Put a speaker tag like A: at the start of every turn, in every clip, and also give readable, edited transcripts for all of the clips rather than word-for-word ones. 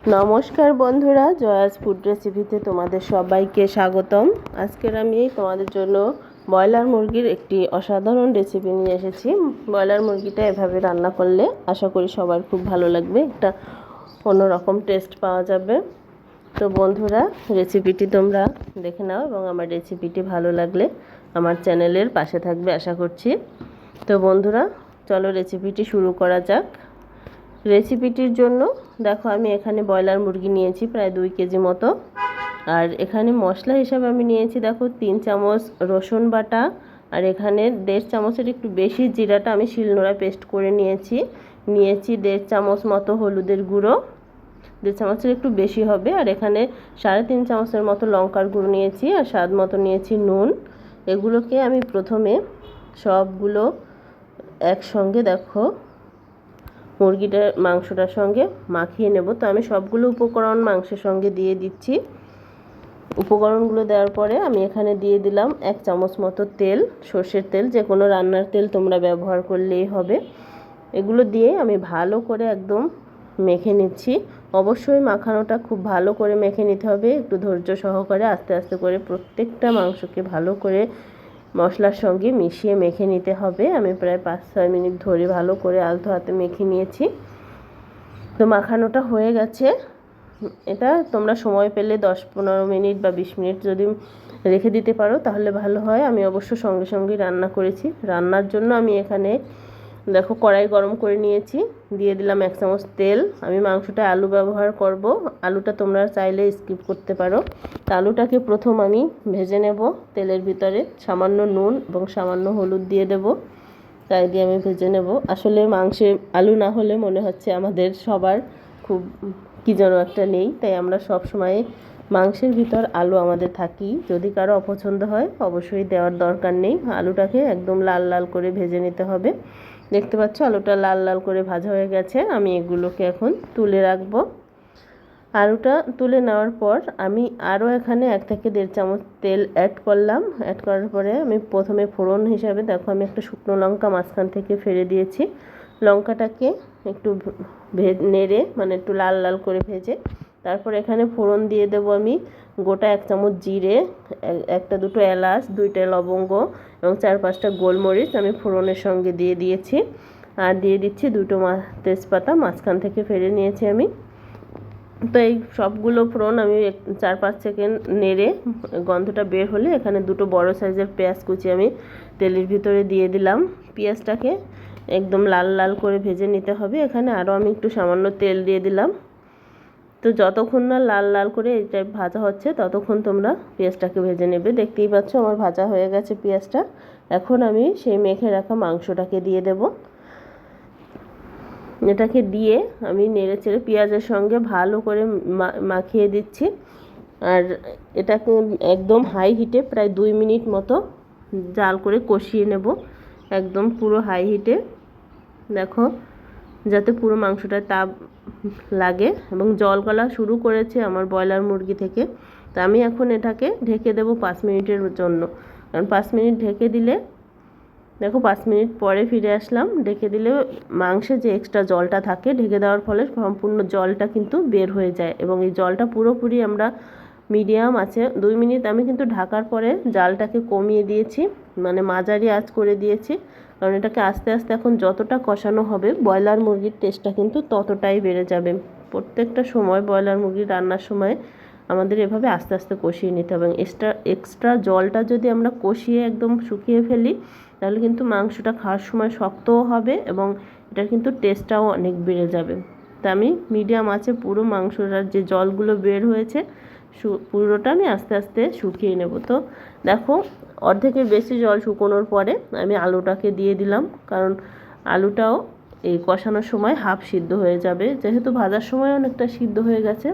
A: নমস্কার বন্ধুরা, জয়াস ফুড রেসিপিতে তোমাদের সবাইকে স্বাগতম। আজকের আমি তোমাদের জন্য ব্রয়লার মুরগির একটি অসাধারণ রেসিপি নিয়ে এসেছি। ব্রয়লার মুরগিটা এভাবে রান্না করলে আশা করি সবার খুব ভালো লাগবে, একটা অন্যরকম টেস্ট পাওয়া যাবে। তো বন্ধুরা, রেসিপিটি তোমরা দেখে নাও এবং আমার রেসিপিটি ভালো লাগলে আমার চ্যানেলের পাশে থাকবে আশা করছি। তো বন্ধুরা, চলো রেসিপিটি শুরু করা যাক। রেসিপিটির জন্য দেখো, আমি এখানে ব্রয়লার মুরগি নিয়েছি প্রায় 2 কেজি মতো। আর এখানে মশলা হিসাবে আমি নিয়েছি দেখো 3 চামচ রসুন বাটা, আর এখানে 1.5 চামচের একটু বেশি জিরাটা আমি শিলনোড়া পেস্ট করে নিয়েছি। 1.5 চামচ মতো হলুদের গুঁড়ো, 1.5 চামচের একটু বেশি হবে। আর এখানে 3.5 চামচের মতো লঙ্কার গুঁড়ো নিয়েছি, আর স্বাদ মতো নিয়েছি নুন। এগুলোকে আমি প্রথমে সবগুলো একসঙ্গে দেখো মুরগিটার মাংসটার সঙ্গে মাখিয়ে নেব। তো আমি সবগুলো উপকরণ মাংসের সঙ্গে দিয়ে দিচ্ছি। উপকরণগুলো দেওয়ার পরে আমি এখানে দিয়ে দিলাম 1 চামচ মতো তেল, সর্ষের তেল, যে কোনো রান্নার তেল তোমরা ব্যবহার করলেই হবে। এগুলো দিয়ে আমি ভালো করে একদম মেখে নিচ্ছি। অবশ্যই মাখানোটা খুব ভালো করে মেখে নিতে হবে, একটু ধৈর্য সহকারে আস্তে আস্তে করে প্রত্যেকটা মাংসকে ভালো করে মশলার সঙ্গে মিশিয়ে মেখে নিতে হবে। আমি প্রায় 5-6 মিনিট ধরে ভালো করে আলতো হাতে মেখে নিয়েছি। তো মাখানোটা হয়ে গেছে। এটা তোমরা সময় পেলে 10-15 মিনিট বা 20 মিনিট যদি রেখে দিতে পারো তাহলে ভালো হয়। আমি অবশ্য সঙ্গে সঙ্গেই রান্না করেছি। রান্নার জন্য আমি এখানে দেখো কড়াই গরম করে নিয়েছি, দিয়ে দিলাম 1 চামচ তেল। আমি মাংসটা আলু ব্যবহার করব, আলুটা তোমরা চাইলে স্কিপ করতে পারো। তো আলুটাকে প্রথম আমি ভেজে নেব তেলের ভিতরে, সামান্য নুন এবং সামান্য হলুদ দিয়ে দেব, তাই দিয়ে আমি ভেজে নেব। আসলে মাংসে আলু না হলে মনে হচ্ছে আমাদের সবার খুব কী যেন একটা নেই, তাই আমরা সব সময় মাংসের ভিতর আলু আমাদের থাকি। যদি কারো অপছন্দ হয় অবশ্যই দেওয়ার দরকার নেই। আলুটাকে একদম লাল লাল করে ভেজে নিতে হবে। দেখতে পাচ্ছ আলুটা লাল লাল করে ভাজা হয়ে গেছে। আমি এগুলোকে এখন তুলে রাখবো। আলুটা তুলে নেওয়ার পর আমি আরও এখানে 1 থেকে 1.5 চামচ তেল অ্যাড করলাম। অ্যাড করার পরে আমি প্রথমে ফোড়ন হিসাবে দেখো আমি একটা শুকনো লঙ্কা মাঝখান থেকে ফেলে দিয়েছি। লঙ্কাটাকে একটু নেড়ে মানে একটু লাল লাল করে ভেজে তারপর এখানে ফোড়ন দিয়ে দেবো আমি গোটা 1 চামচ জিরে, 1-2 এলাচ, 2টা লবঙ্গ এবং 4-5টা গোলমরিচ আমি ফোড়নের সঙ্গে দিয়ে দিয়েছি। আর দিয়ে দিচ্ছি 2টো তেজপাতা মাঝখান থেকে ফেলে নিয়েছি আমি। তো এই সবগুলো ফোড়ন আমি 4-5 সেকেন্ড নেড়ে গন্ধটা বের হলে এখানে 2টো বড় সাইজের পেঁয়াজ কুচি আমি তেলের ভিতরে দিয়ে দিলাম। পেঁয়াজটাকে একদম লাল লাল করে ভেজে নিতে হবে। এখানে আরও আমি একটু সামান্য তেল দিয়ে দিলাম। তো যতক্ষণ না লাল লাল করে এটা ভাজা হচ্ছে ততক্ষণ তোমরা পেঁয়াজটাকে ভেজে নেবে। দেখতেই পাচ্ছ আমার ভাজা হয়ে গেছে পেঁয়াজটা। এখন আমি সেই মেখে রাখা মাংসটাকে দিয়ে দেব। এটাকে দিয়ে আমি নেড়ে চেড়ে পেঁয়াজের সঙ্গে ভালো করে মাখিয়ে দিচ্ছি। আর এটাকে একদম হাই হিটে প্রায় 2 মিনিট মতো জাল করে কষিয়ে নেব, একদম পুরো হাই হিটে। দেখো যাতে পুরো মাংসটায় তাপ লাগে এবং জল গলা শুরু করেছে আমার ব্রয়লার মুরগি থেকে। তা আমি এখন এটাকে ঢেকে দেবো 5 মিনিটের জন্য, কারণ 5 মিনিট ঢেকে দিলে দেখো 5 মিনিট পরে ফিরে আসলাম। ঢেকে দিলে মাংসে যে এক্সট্রা জলটা থাকে ঢেকে দেওয়ার ফলে সম্পূর্ণ জলটা কিন্তু বের হয়ে যায় এবং এই জলটা পুরোপুরি আমরা মিডিয়াম আছে 2 মিনিট আমি কিন্তু ঢাকার পরে জালটাকে কমিয়ে দিয়েছি, মানে মাঝারি আঁচ করে দিয়েছি। কারণ এটাকে আস্তে আস্তে এখন যতটা কষানো হবে ব্রয়লার মুরগির টেস্টটা কিন্তু ততটাই বেড়ে যাবে। প্রত্যেকটা সময় ব্রয়লার মুরগি রান্নার সময় আমাদের এভাবে আস্তে আস্তে কষিয়ে নিতে হবে। এক্সট্রা জলটা যদি আমরা কষিয়ে একদম শুকিয়ে ফেলি তাহলে কিন্তু মাংসটা খাওয়ার সময় শক্তও হবে এবং এটার কিন্তু টেস্টটাও অনেক বেড়ে যাবে। তা আমি মিডিয়াম আছে পুরো মাংসটার যে জলগুলো বের হয়েছে পুরোটা আমি আস্তে আস্তে শুকিয়ে নেব। তো দেখো অর্ধেকের বেশি জল শুকোনোর পরে আমি আলুটাকে দিয়ে দিলাম, কারণ আলুটাও এই কষানোর সময় হাফ সিদ্ধ হয়ে যাবে, যেহেতু ভাজার সময় অনেকটা সিদ্ধ হয়ে গেছে।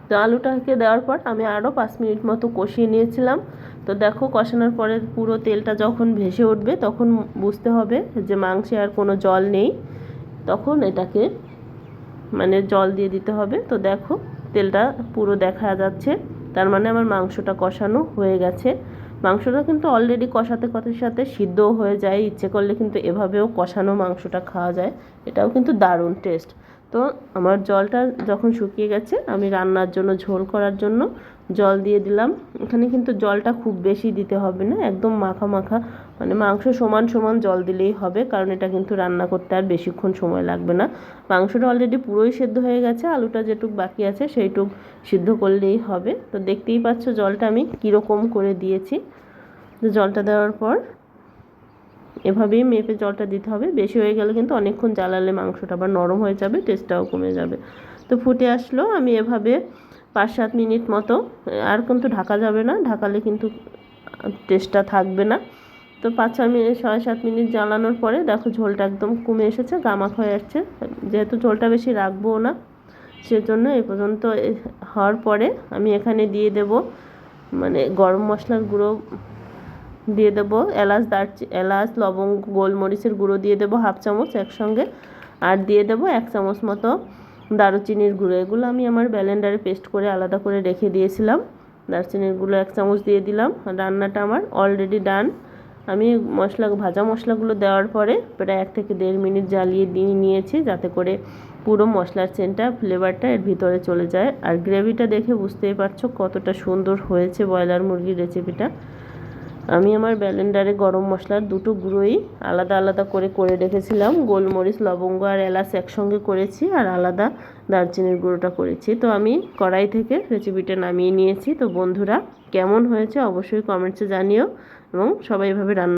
A: তো আলুটাকে দেওয়ার পর আমি আরও 5 মিনিট মতো কষিয়ে নিয়েছিলাম। তো দেখো কষানোর পরে পুরো তেলটা যখন ভেসে উঠবে তখন বুঝতে হবে যে মাংসে আর কোনো জল নেই, তখন এটাকে মানে জল দিয়ে দিতে হবে। তো দেখো তেলটা পুরো দেখা যাচ্ছে, তার মানে আমার মাংসটা কষানো হয়ে গেছে। মাংসটা কিন্তু অলরেডি কষাতে কষাতে সাথে সিদ্ধও হয়ে যায়, ইচ্ছে করলে কিন্তু এভাবেও কষানো মাংসটা খাওয়া যায়, এটাও কিন্তু দারুণ টেস্ট। তো আমার জলটা যখন শুকিয়ে গেছে আমি রান্নার জন্য ঝোল করার জন্য জল দিয়ে দিলাম। এখানে কিন্তু জলটা খুব বেশি দিতে হবে না, একদম মাখা মাখা, মানে মাংস সমান সমান জল দিলেই হবে, কারণ এটা কিন্তু রান্না করতে আর বেশিক্ষণ সময় লাগবে না। মাংসটা অলরেডি পুরোই সেদ্ধ হয়ে গেছে, আলুটা যেটুক বাকি আছে সেইটুক সিদ্ধ করলেই হবে। তো দেখতেই পাচ্ছ জলটা আমি কীরকম করে দিয়েছি। তো জলটা দেওয়ার পর এভাবেই মেপে জলটা দিতে হবে, বেশি হয়ে গেলে কিন্তু অনেকক্ষণ জ্বালালে মাংসটা আবার নরম হয়ে যাবে, টেস্টটাও কমে যাবে। তো ফুটে আসলো, আমি এভাবে 5-7 মিনিট মতো, আর কিন্তু ঢাকা যাবে না, ঢাকালে কিন্তু টেস্টটা থাকবে না। তো 5-6 মিনিট 6-7 মিনিট জ্বালানোর পরে দেখো ঝোলটা একদম কমে এসেছে, গামাখ হয়ে আসছে। যেহেতু ঝোলটা বেশি রাখবো না, সেজন্য এই পর্যন্ত হওয়ার পরে আমি এখানে দিয়ে দেব মানে গরম মশলার গুঁড়ো দিয়ে দেবো, এলাচ লবঙ্গ গোলমরিচের গুঁড়ো দিয়ে দেবো 1/2 চামচ একসঙ্গে, আর দিয়ে দেবো 1 চামচ মতো দারুচিনির গুঁড়ো। এগুলো আমি আমার ব্লেন্ডারে পেস্ট করে আলাদা করে রেখে দিয়েছিলাম। দারচিনির গুঁড়ো 1 চামচ দিয়ে দিলাম। রান্নাটা আমার অলরেডি ডান। আমি ভাজা মশলাগুলো দেওয়ার পরে প্রায় 1 থেকে 1.5 মিনিট জ্বালিয়ে দিয়ে নিয়েছি, যাতে করে পুরো মশলার সেন্টটা ফ্লেভারটা এর ভিতরে চলে যায়। আর গ্রেভিটা দেখে বুঝতেই পারছো কতটা সুন্দর হয়েছে ব্রয়লার মুরগির রেসিপিটা। আমি আমার ব্লেন্ডারে গরম মশলার দুটো গুঁড়োই আলাদা আলাদা করে রেখেছিলাম, গোলমরিচ লবঙ্গ আর এলাচ একসঙ্গে করেছি, আর আলাদা দারচিনির গুঁড়োটা করেছি। তো আমি কড়াই থেকে রেসিপিটা নামিয়ে নিয়েছি। তো বন্ধুরা, কেমন হয়েছে অবশ্যই কমেন্টসে জানিও, এবং সবাই এভাবে রান্না